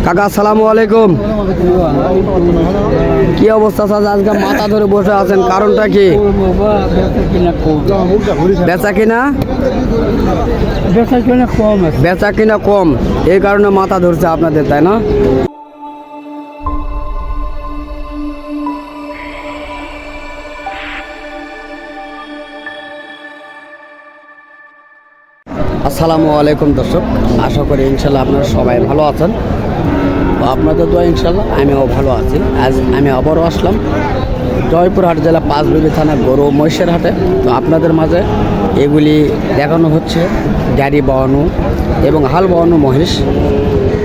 কাকা আসসালামু আলাইকুম। কি অবস্থা চাচা? আজকে মাথা ধরে বসে আছেন, কারণটা কি? বেচা কিনা কম, বেচা কিনা কম, এই কারণে মাথা ধরছে আপনাদের, তাই না? আসসালামু আলাইকুম দর্শক, আশা করি ইনশাল্লাহ আপনারা সবাই ভালো আছেন। তো আপনাদের দোয়া ইনশাল্লাহ আমিও ভালো আছি। আজ আমি আবারও আসলাম জয়পুরহাট জেলা পাঁচবিবি থানা গরু মহিষের হাটে। তো আপনাদের মাঝে এগুলি দেখানো হচ্ছে গাড়ি বাওয়ানো এবং হাল বাওয়ানো মহিষ।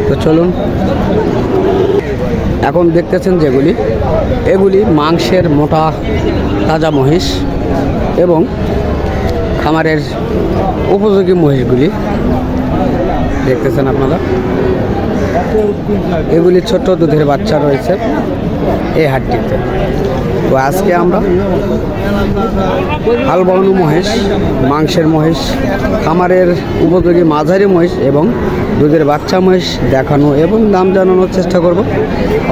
তো চলুন, এখন দেখতেছেন যেগুলি, এগুলি মাংসের মোটা তাজা মহিষ এবং খামারের উপযোগী মহিষগুলি দেখতেছেন আপনারা। এগুলি ছোট দুধের বাচ্চা রয়েছে এই হাটটিতে। তো আজকে আমরা হাল বাওয়ানো মহিষ, মাংসের মহিষ, খামারের উপযোগী মাঝারি মহিষ এবং দুধের বাচ্চা মহিষ দেখানো এবং দাম জানানোর চেষ্টা করব।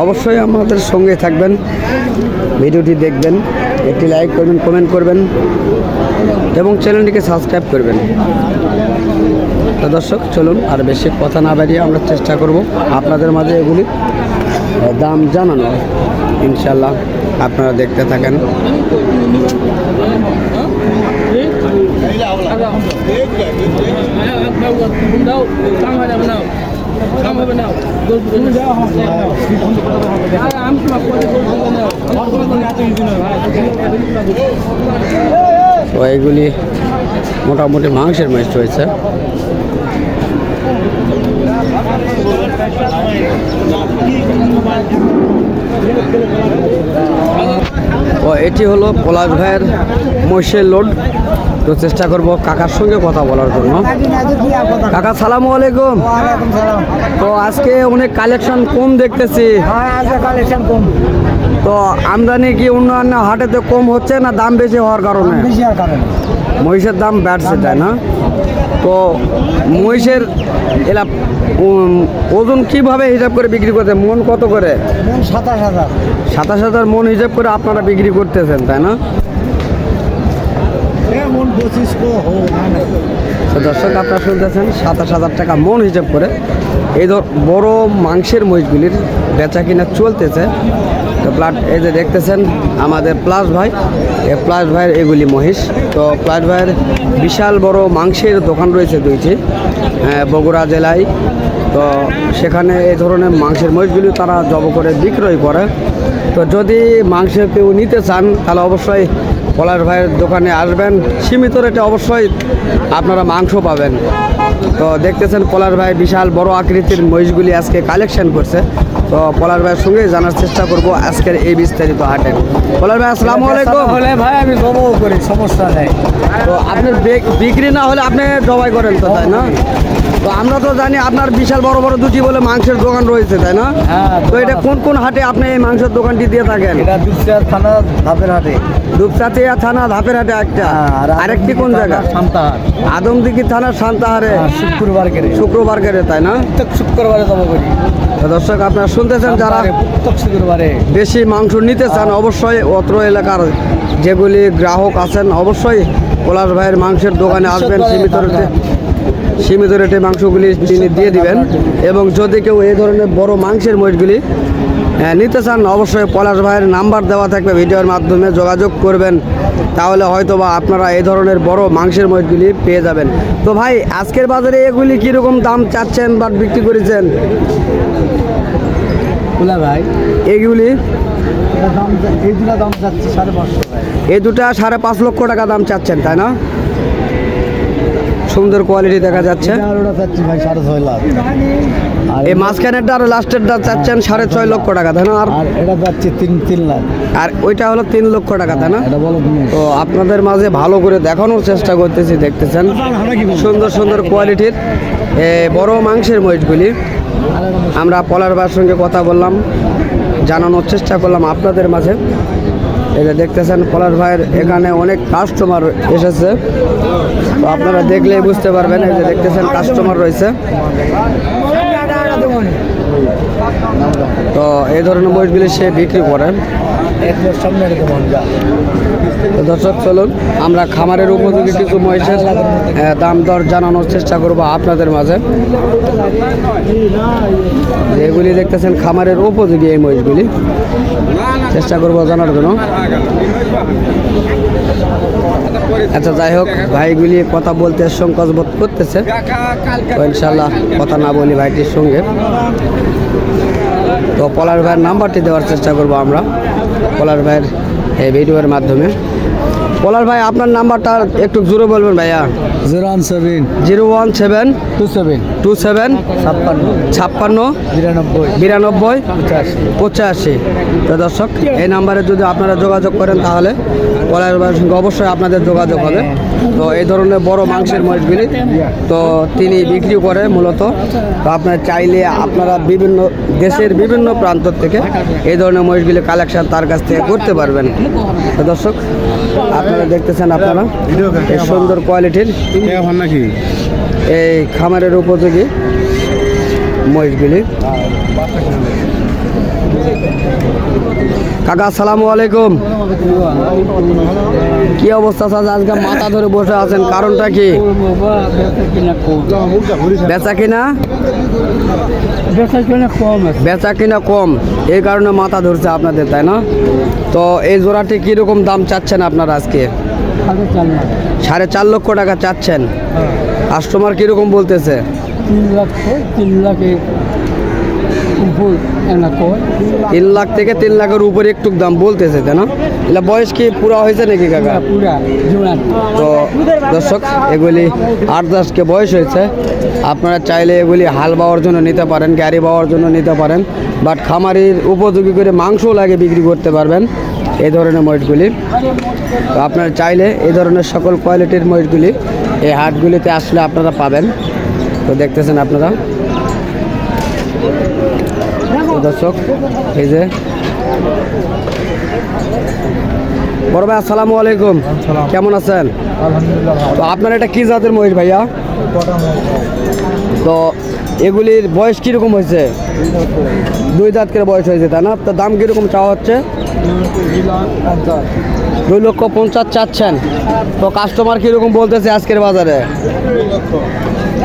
অবশ্যই আমাদের সঙ্গে থাকবেন, ভিডিওটি দেখবেন, একটি লাইক করবেন, কমেন্ট করবেন এবং চ্যানেলটিকে সাবস্ক্রাইব করবেন। তো দর্শক চলুন, আর বেশি কথা না বাড়িয়ে আমরা চেষ্টা করব আপনাদের মাঝে এগুলি দাম জানানো। ইনশাল্লাহ আপনারা দেখতে থাকেন। তো এইগুলি মোটামুটি মাংসের মহিষ রয়েছে। ও এটি হলো পলাশ ভাইয়ের মহিষের লোড। তো চেষ্টা করব কাকার সঙ্গে কথা বলার জন্য। কাকা সালামু আলাইকুম। তো আজকে অনেক কালেকশন কম দেখতেছি। তো আমদানি কি অন্যান্য হাটেতে কম হচ্ছে না দাম বেশি হওয়ার কারণে? মহিষের দাম বাড়ছে, তাই না? তো মহিষের এলা ওজন কিভাবে হিসাব করে বিক্রি করতে? মন কত করে? 27,000 মন হিসাব করে আপনারা বিক্রি করতেছেন, তাই না? তো দর্শক আপনারা শুনতেছেন 27,000 টাকা মন হিসাব করে এই বড় মাংসের মহিষগুলির বেচা কিনা চলতেছে। তো এই যে দেখতেছেন আমাদের প্লাস ভাই, এই প্লাস ভাইয়ের এগুলি মহিষ। তো প্লাস ভাইয়ের বিশাল বড় মাংসের দোকান রয়েছে দুইটি বগুড়া জেলায়। তো সেখানে এই ধরনের মাংসের মহিষগুলি তারা জব করে বিক্রয় করে। তো যদি মাংস কেউ নিতে চান তাহলে অবশ্যই পলাশ ভাইয়ের দোকানে আসবেন, সীমিত রেটে অবশ্যই আপনারা মাংস পাবেন। তো দেখতেছেন পলাশ ভাই বিশাল বড় আকৃতির মহিষগুলি আজকে কালেকশন করছে। তো পলাশ ভাইয়ের সঙ্গে জানার চেষ্টা করব আজকের এই বিস্তারিত হাটে। পলাশ ভাই আসসালামু আলাইকুম। ভাই আমি জবাও করি, সমস্যা নেই। তো আপনার বিক্রি না হলে আপনি জবাই করেন তো, তাই না? তো আমরা তো জানি আপনার বিশাল বড় বড় দুটি বলে মাংসের দোকান রয়েছে, তাই না? তো এটা কোন কোন হাটে আপনি এই মাংসের দোকানটি দিয়ে থাকেন? এটা দুপচাঁচিয়া থানা ধাপের হাটে। দুপচাঁচিয়া থানা ধাপের হাটে একটা, আরেকটি কোন জায়গা? সান্তাহার। আদমদিঘি থানা সান্তাহারে শুক্রবার করে, তাই না? শুক্রবারে জমা করি। দর্শক আপনারা শুনতেছেন, যারা শুক্রবারে বেশি মাংস নিতে চান অবশ্যই অত্র এলাকার যেগুলি গ্রাহক আছেন অবশ্যই পলাশ ভাইয়ের মাংসের দোকানে আসবেন। সীমিত রেটে মাংসগুলি তিনি দিয়ে দিবেন। এবং যদি কেউ এই ধরনের বড় মাংসের মহিষগুলি নিতে চান অবশ্যই পলাশ ভাইয়ের নাম্বার দেওয়া থাকবে, ভিডিওর মাধ্যমে যোগাযোগ করবেন, তাহলে হয়তো বা আপনারা এই ধরনের বড় মাংসের মহিষগুলি পেয়ে যাবেন। তো ভাই আজকের বাজারে এগুলি কীরকম দাম চাচ্ছেন বা বিক্রি করেছেন? ভাই এগুলি দাম চাচ্ছি 550। এই দুটা 5.5 লক্ষ টাকা দাম চাচ্ছেন, তাই না? সুন্দর কোয়ালিটি দেখা যাচ্ছে। ভাই 6.5 লাখ। এই মাঝখানেরটা আর লাস্টেরটা চাচ্ছেন 6.5 লক্ষ টাকা, তাই না? আর এটা যাচ্ছে 3 লাখ। আর ওইটা হলো 3 লক্ষ টাকা, তাই না? বলো। তো আপনাদের মাঝে ভালো করে দেখানোর চেষ্টা করতেছি। দেখতেছেন সুন্দর সুন্দর কোয়ালিটির বড় মাংসের মহিষগুলি। আমরা পলাশ ভাইয়ের সঙ্গে কথা বললাম, জানানোর চেষ্টা করলাম আপনাদের মাঝে। এই যে দেখতেছেন পলাশ ভাইয়ের এখানে অনেক কাস্টমার এসেছে, তো আপনারা দেখলেই বুঝতে পারবেন। এই যে দেখতেছেন কাস্টমার রয়েছে। এই ধরনের মহিষগুলি সে বিক্রি করে। এক বছর সামনে রেখে মন যা তো দর্শক চলুন আমরা খামারের উপযোগী কিছু মহিষের দাম দর জানানোর চেষ্টা করব আপনাদের মাঝে। যেগুলি দেখতেছেন খামারের উপযোগী এই মহিষগুলি চেষ্টা করব জানার জন্য। আচ্ছা যাই হোক, ভাইগুলি কথা বলতে সংকোচ বোধ করতেছে, তো ইনশাল্লাহ কথা না বলি ভাইটির সঙ্গে। তো পলাশ ভাইয়ের নাম্বারটি দেওয়ার চেষ্টা করব আমরা পলাশ ভাইয়ের এই ভিডিওর মাধ্যমে। পলাশ ভাই আপনার নাম্বারটা একটু জোরে বলবেন ভাইয়া। 017 017 27 27 56 92 85। তো দর্শক এই নাম্বারে যদি আপনারা যোগাযোগ করেন তাহলে পলাশ ভাইয়ের সঙ্গে অবশ্যই আপনাদের যোগাযোগ হবে। তো এই ধরনের বড় মাংসের মহিষগুলি তো তিনি বিক্রি করে মূলত। তো আপনারা চাইলে আপনারা বিভিন্ন দেশের বিভিন্ন প্রান্ত থেকে এই ধরনের মহিষগুলি কালেকশন তার কাছ থেকে করতে পারবেন। তো দর্শক আপনারা দেখতেছেন আপনারা এই সুন্দর কোয়ালিটির নাকি এই খামারের উপযোগী মহিষগুলি। কাকা আসসালামু আলাইকুম, কি অবস্থা আছে? আজকে মাথা ধরে বসে আছেন, কারণটা কি? বেচা কিনা বেচা কিনা কম, এই কারণে মাথা ধরছে আপনাদের, তাই না? তো এই জোড়াটি কিরকম দাম চাচ্ছেন আপনারা আজকে? 4.5 লক্ষ টাকা চাচ্ছেন। কাস্টমার কিরকম বলতেছে? 3 লাখ থেকে 3 লাখের উপরে একটু দাম বলতেছে, তাই না? এটা বয়স কি পুরা হয়েছে নাকি কাকা? তো দর্শক এগুলি 8-10কে বয়স হয়েছে। আপনারা চাইলে এগুলি হাল বাওয়ার জন্য নিতে পারেন, গাড়ি বাওয়ার জন্য নিতে পারেন, বাট খামারির উপযোগী করে মাংসও লাগে বিক্রি করতে পারবেন এই ধরনের মহিষগুলি। তো আপনারা চাইলে এই ধরনের সকল কোয়ালিটির মহিষগুলি এই হাটগুলিতে আসলে আপনারা পাবেন। তো দেখতেছেন আপনারা দর্শক, এই যে বড় ভাই আসসালামু আলাইকুম, কেমন আছেন? তো আপনার এটা কি জাতের মহিষ ভাইয়া? তো এগুলির বয়স কীরকম হয়েছে? 2 দাঁত করে বয়স হয়েছে, তাই না? তো দাম কীরকম চাওয়া হচ্ছে? 2,50,000 চাচ্ছেন। তো কাস্টমার কীরকম বলতেছে আজকের বাজারে?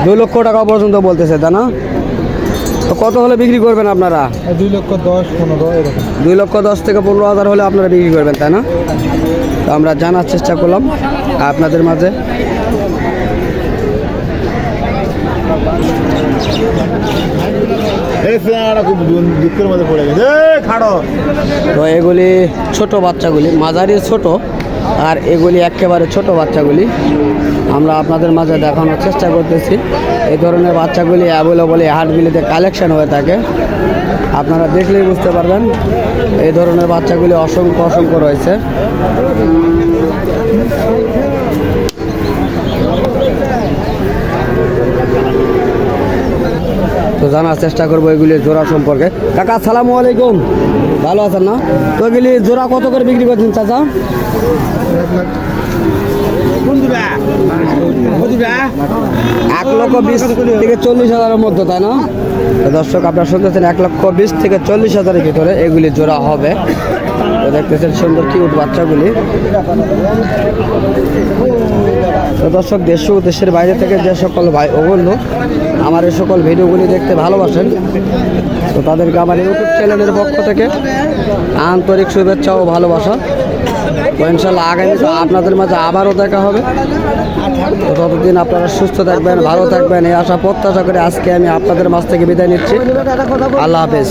2 লক্ষ টাকা পর্যন্ত বলতেছে, তাই না? তো কত হলে বিক্রি করবেন আপনারা? 2,10,15 এরকম। 2,10,000 থেকে 15,000 হলে আপনারা বিক্রি করবেন, তাই না? তো আমরা জানার চেষ্টা করলাম আপনাদের মাঝে। তো এগুলি ছোট বাচ্চাগুলি, মাঝারি ছোট, আর এগুলি একেবারে ছোট বাচ্চাগুলি আমরা আপনাদের মাঝে দেখানোর চেষ্টা করতেছি। এই ধরনের বাচ্চাগুলি অ্যাভেলেবল এই হাটগুলিতে কালেকশন হয়ে থাকে, আপনারা দেখলেই বুঝতে পারবেন। এই ধরনের বাচ্চাগুলি অসংখ্য অসংখ্য রয়েছে। তো জানার চেষ্টা করবো এগুলি জোড়া সম্পর্কে। কাকা আসসালামু আলাইকুম, ভালো আছেন না? তো এগুলি জোড়া কত করে বিক্রি করছেন চাচা? 1,20,000 থেকে 40,000-এর মধ্যে, তাই না? তো দর্শক আপনারা শুনতেছেন 1,20,000 থেকে 40,000-এর ভিতরে এগুলি জোড়া হবে। তো দেখতেছেন সুন্দর কিউট বাচ্চাগুলি। তো দর্শক দেশ ও দেশের বাইরে থেকে যে সকল ভাই ও বন্ধু আমার এই সকল ভিডিওগুলি দেখতে ভালোবাসেন, তো তাদেরকে আমার ইউটিউব চ্যানেলের পক্ষ থেকে আন্তরিক শুভেচ্ছা ও ভালোবাসা। তো ইনশাল্লাহ আগামীতে আপনাদের মাঝে আবারও দেখা হবে। তো ততদিন আপনারা সুস্থ থাকবেন, ভালো থাকবেন, এই আশা প্রত্যাশা করে আজকে আমি আপনাদের মাঝ থেকে বিদায় নিচ্ছি। আল্লাহ হাফেজ।